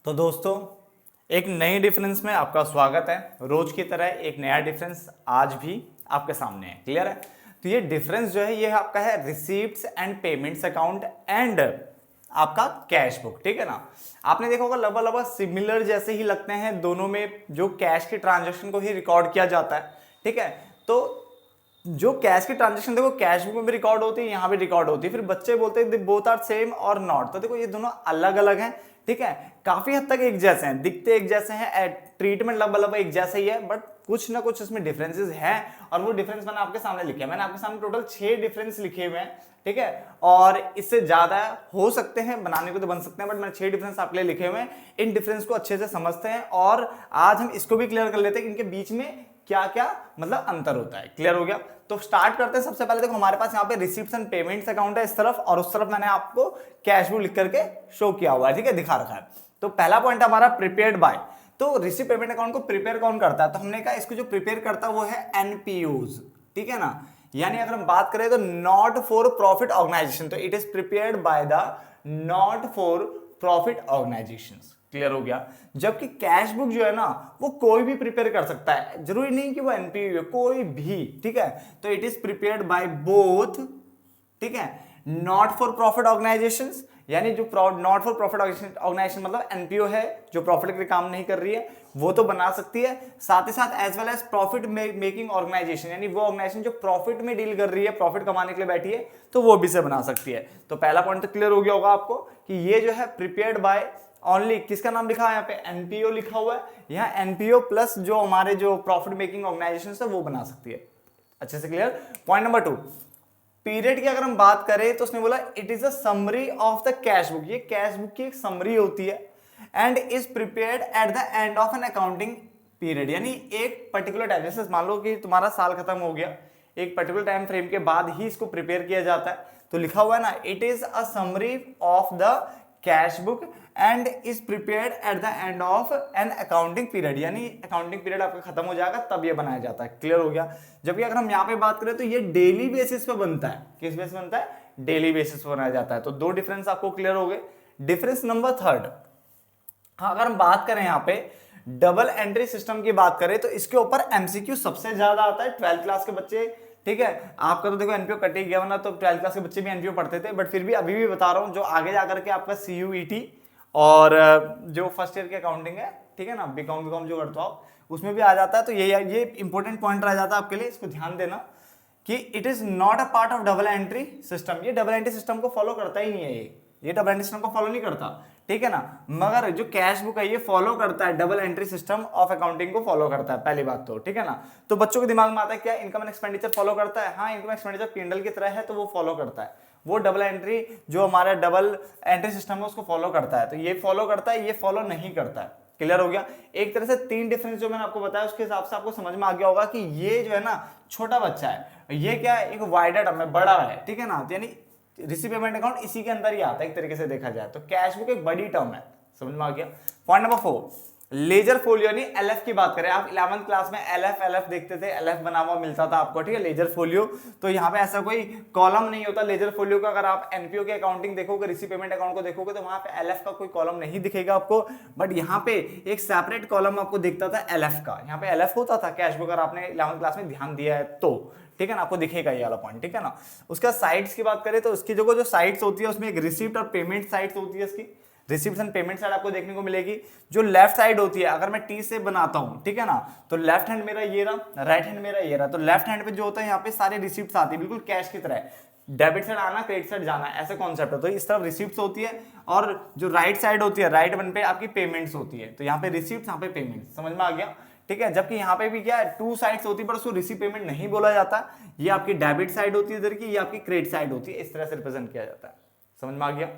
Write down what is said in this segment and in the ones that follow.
तो दोस्तों, एक नई डिफरेंस में आपका स्वागत है। रोज की तरह एक नया डिफरेंस आज भी आपके सामने है। क्लियर है? तो ये डिफरेंस जो है ये आपका है receipts and payments account and आपका कैश बुक। ठीक है ना? आपने देखा होगा लगभग लगभग सिमिलर जैसे ही लगते हैं दोनों में, जो कैश की ट्रांजेक्शन को ही रिकॉर्ड किया जाता है। ठीक है? तो जो कैश की ट्रांजेक्शन देखो कैश बुक में भी रिकॉर्ड होती है, यहाँ भी रिकॉर्ड होती है। फिर बच्चे बोलते हैं बोथ आर सेम और नॉट। तो देखो ये दोनों अलग अलग हैं। ठीक है? काफी हद तक एक जैसे हैं, दिखते एक जैसे हैं, ट्रीटमेंट लगभग लगभग एक जैसा ही है, बट कुछ ना कुछ इसमें डिफरेंसेस हैं। और वो डिफरेंस मैंने आपके सामने लिखे हैं। मैंने आपके सामने टोटल 6 डिफरेंस लिखे हुए हैं। ठीक है? और इससे ज्यादा हो सकते हैं, बनाने को तो बन सकते हैं, बट मैंने 6 डिफरेंस आपके लिए लिखे हुए हैं। इन डिफरेंस को अच्छे से समझते हैं और आज हम इसको भी क्लियर कर लेते हैं कि इनके बीच में क्या क्या मतलब अंतर होता है। क्लियर हो गया? तो स्टार्ट करते हैं। सबसे पहले देखो हमारे पास यहाँ पे रिसीप्ट्स एंड पेमेंट्स अकाउंट है इस तरफ, और उस तरफ मैंने आपको कैश बुक लिख करके शो किया हुआ है। ठीक है? दिखा रखा है। तो पहला पॉइंट हमारा प्रिपेयर्ड बाय। तो रिसीप पेमेंट अकाउंट को प्रिपेयर कौन करता है? तो हमने कहा इसको जो प्रिपेयर करता है वो है एनपीयूज। ठीक है ना? यानी अगर हम बात करें तो नॉट फॉर प्रॉफिट ऑर्गेनाइजेशन, तो it is prepared by the not for profit organisations. Clear हो गया? जबकि कैश बुक जो है ना वो कोई भी प्रिपेयर कर सकता है, जरूरी नहीं कि वो एनपीयू है, कोई भी। ठीक है? तो it is prepared by both. ठीक है? नॉट फॉर प्रॉफिट ऑर्गेनाइजेशंस, यानी जो नॉट फॉर प्रॉफिट ऑर्गेनाइजेशन मतलब एनपीओ है, जो प्रॉफिट के लिए काम नहीं कर रही है, वो तो बना सकती है। साथ ही साथ as well as profit making organization, यानी वो ऑर्गेनाइजेशन जो प्रॉफिट में डील कर रही है, प्रॉफिट कमाने के लिए बैठी है, तो वो भी से बना सकती है। तो पहला पॉइंट तो क्लियर हो गया होगा आपको कि ये जो है प्रिपेयर्ड बाय ओनली, किसका नाम लिखा है यहाँ पे? एनपीओ लिखा हुआ है। यहाँ एनपीओ प्लस जो हमारे जो प्रॉफिट मेकिंग ऑर्गेनाइजेशन है वो बना सकती है। अच्छे से क्लियर? पॉइंट नंबर 2, पीरियड की अगर हम बात करें तो उसने बोला it is a summary of the cash book. ये कैश बुक की एक समरी होती है and is prepared at the end of an accounting period, यानी एक पर्टिकुलर टाइम, जैसे मान लो कि तुम्हारा साल खत्म हो गया, एक पर्टिकुलर टाइम फ्रेम के बाद ही इसको प्रिपेयर किया जाता है। तो लिखा हुआ है ना, it is a summary of the cash book and is prepared at the end of an accounting period, यानी अकाउंटिंग पीरियड आपका खत्म हो जाएगा तब ये बनाया जाता है। क्लियर हो गया? जबकि अगर हम यहाँ पे बात करें तो ये डेली बेसिस पे बनता है। किस बेसिस पे बनता है? डेली बेसिस पे बनाया जाता है। तो 2 डिफरेंस आपको क्लियर हो गए। डिफरेंस नंबर 3, हाँ, अगर हम बात करें यहाँ पे डबल एंट्री सिस्टम की बात करें तो इसके ऊपर एमसीक्यू सबसे ज्यादा आता है 12th क्लास के बच्चे। ठीक है? आपका तो देखो एनपीओ कट ही गया, वरना तो 12th क्लास के बच्चे भी एनपीओ पढ़ते थे, बट फिर भी अभी भी बता रहा हूँ, जो आगे जाकर के आपका सीयूईटी और जो फर्स्ट ईयर की अकाउंटिंग है, ठीक है ना, बीकॉम जो करते हो आप, उसमें भी आ जाता है। तो ये इंपॉर्टेंट पॉइंट रह जाता है आपके लिए, इसको ध्यान देना कि it is not a part of double entry system. ये डबल एंट्री सिस्टम को फॉलो करता ही नहीं है, ये डबल एंट्री सिस्टम को फॉलो नहीं करता। ठीक है ना? मगर जो कैश बुक है ये फॉलो करता है, double entry system of accounting को फॉलो करता है, पहली बात तो। ठीक है ना? तो बच्चों के दिमाग में आता है क्या इनकम एंड एक्सपेंडिचर फॉलो करता है? हाँ, इनकम एक्सपेंडिचर पिंडल की तरह है, तो वो फॉलो करता है। वो डबल एंट्री जो हमारा डबल एंट्री सिस्टम है उसको फॉलो करता है। तो ये फॉलो करता है, ये फॉलो नहीं करता है। क्लियर हो गया? एक तरह से 3 डिफरेंस जो मैंने आपको बताया उसके हिसाब से आपको समझ में आ गया होगा कि ये जो है ना छोटा बच्चा है, ये क्या है, एक वाइडर टर्म है, बड़ा है। ठीक है ना? यानी रिसीव पेमेंट अकाउंट इसी के अंदर ही आता है एक तरीके से देखा जाए तो। कैश बुक एक बड़ी टर्म है, समझ में आ गया? पॉइंट नंबर 4, लेजर फोलियो, यानी एलएफ की बात करें, आप 11th क्लास में एलएफ देखते थे, एलएफ बना हुआ मिलता था आपको। ठीक है? लेजर फोलियो, तो यहाँ पे ऐसा कोई कॉलम नहीं होता लेजर फोलियो का। अगर आप एनपीओ की अकाउंटिंग देखोगे, रिसीव पेमेंट अकाउंट को देखोगे, तो वहां पे एलएफ का कोई कॉलम नहीं दिखेगा आपको, बट यहाँ पे एक सेपरेट कॉलम आपको दिखता था एलएफ का। यहाँ पे एलएफ होता था कैश बुक, अगर आपने 11th क्लास में ध्यान दिया है तो। ठीक है ना? आपको दिखेगा ये वाला पॉइंट। ठीक है ना? उसका साइड्स की बात करें तो उसकी जो साइड्स होती है उसमें एक रिसिप्ट और पेमेंट साइड्स होती है। इसकी रिसिप्ट एंड पेमेंट साइड आपको देखने को मिलेगी। जो लेफ्ट साइड होती है, अगर मैं टी से बनाता हूं, ठीक है ना, तो लेफ्ट हैंड मेरा ये रहा, राइट हैंड मेरा ये रहा। तो लेफ्ट हैंड पे जो होता है यहाँ पे सारे रिसिप्ट्स आती है, बिल्कुल कैश की तरह। डेबिट साइड आना, क्रेडिट साइड जाना, ऐसे कॉन्सेप्ट है। तो इस तरफ रिसिप्ट्स होती है, और जो राइट साइड होती है, राइट वन पे आपकी पेमेंट्स होती है। तो यहाँ पे रिसिप्ट, यहाँ पे पेमेंट, समझ में आ गया? ठीक है? जबकि यहाँ पे भी क्या है, 2 साइड्स होती है, पर उसको रिसीव पेमेंट नहीं बोला जाता। ये आपकी डेबिट साइड होती है इधर की, ये आपकी क्रेडिट साइड होती है, इस तरह से रिप्रेजेंट किया जाता है। समझ में आ गया?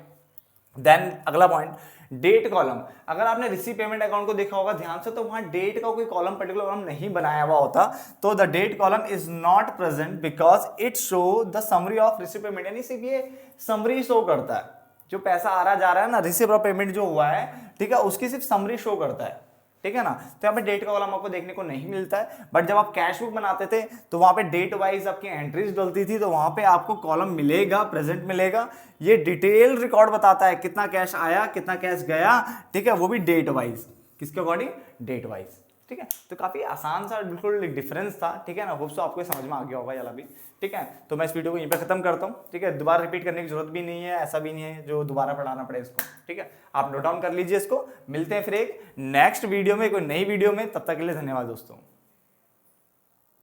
देन अगला पॉइंट, डेट कॉलम। अगर आपने रिसीव पेमेंट अकाउंट को देखा होगा ध्यान से, तो वहां डेट का कोई कॉलम, पर्टिकुलर कॉलम नहीं बनाया हुआ होता। तो the date column is not present because it show the summary of receive payment, यानी सिर्फ ये समरी शो करता है, जो पैसा आ रहा जा रहा है ना, रिसीव और पेमेंट जो हुआ है, ठीक है, उसकी सिर्फ समरी शो करता है। ठीक है ना। तो यहाँ पे डेट का कॉलम आपको देखने को नहीं मिलता है, बट जब आप कैश बुक बनाते थे तो वहां पे डेट वाइज आपकी एंट्रीज डलती थी, तो वहां पे आपको कॉलम मिलेगा, प्रेजेंट मिलेगा, ये डिटेल रिकॉर्ड बताता है कितना कैश आया कितना कैश गया, ठीक है, वो भी डेट वाइज, किसके अकॉर्डिंग, डेट वाइज, ठीक है। तो काफी आसान सा बिल्कुल डिफरेंस था, ठीक है ना। होप सो आपको समझ में आ गया होगा याला भी, ठीक है। तो मैं इस वीडियो को यहीं पे खत्म करता हूँ, ठीक है। दोबारा रिपीट करने की जरूरत भी नहीं है, ऐसा भी नहीं है जो दोबारा पढ़ाना पड़े इसको, ठीक है। आप नोट डाउन कर लीजिए इसको। मिलते हैं फिर एक नेक्स्ट वीडियो में, कोई नई वीडियो में, तब तक के लिए धन्यवाद दोस्तों।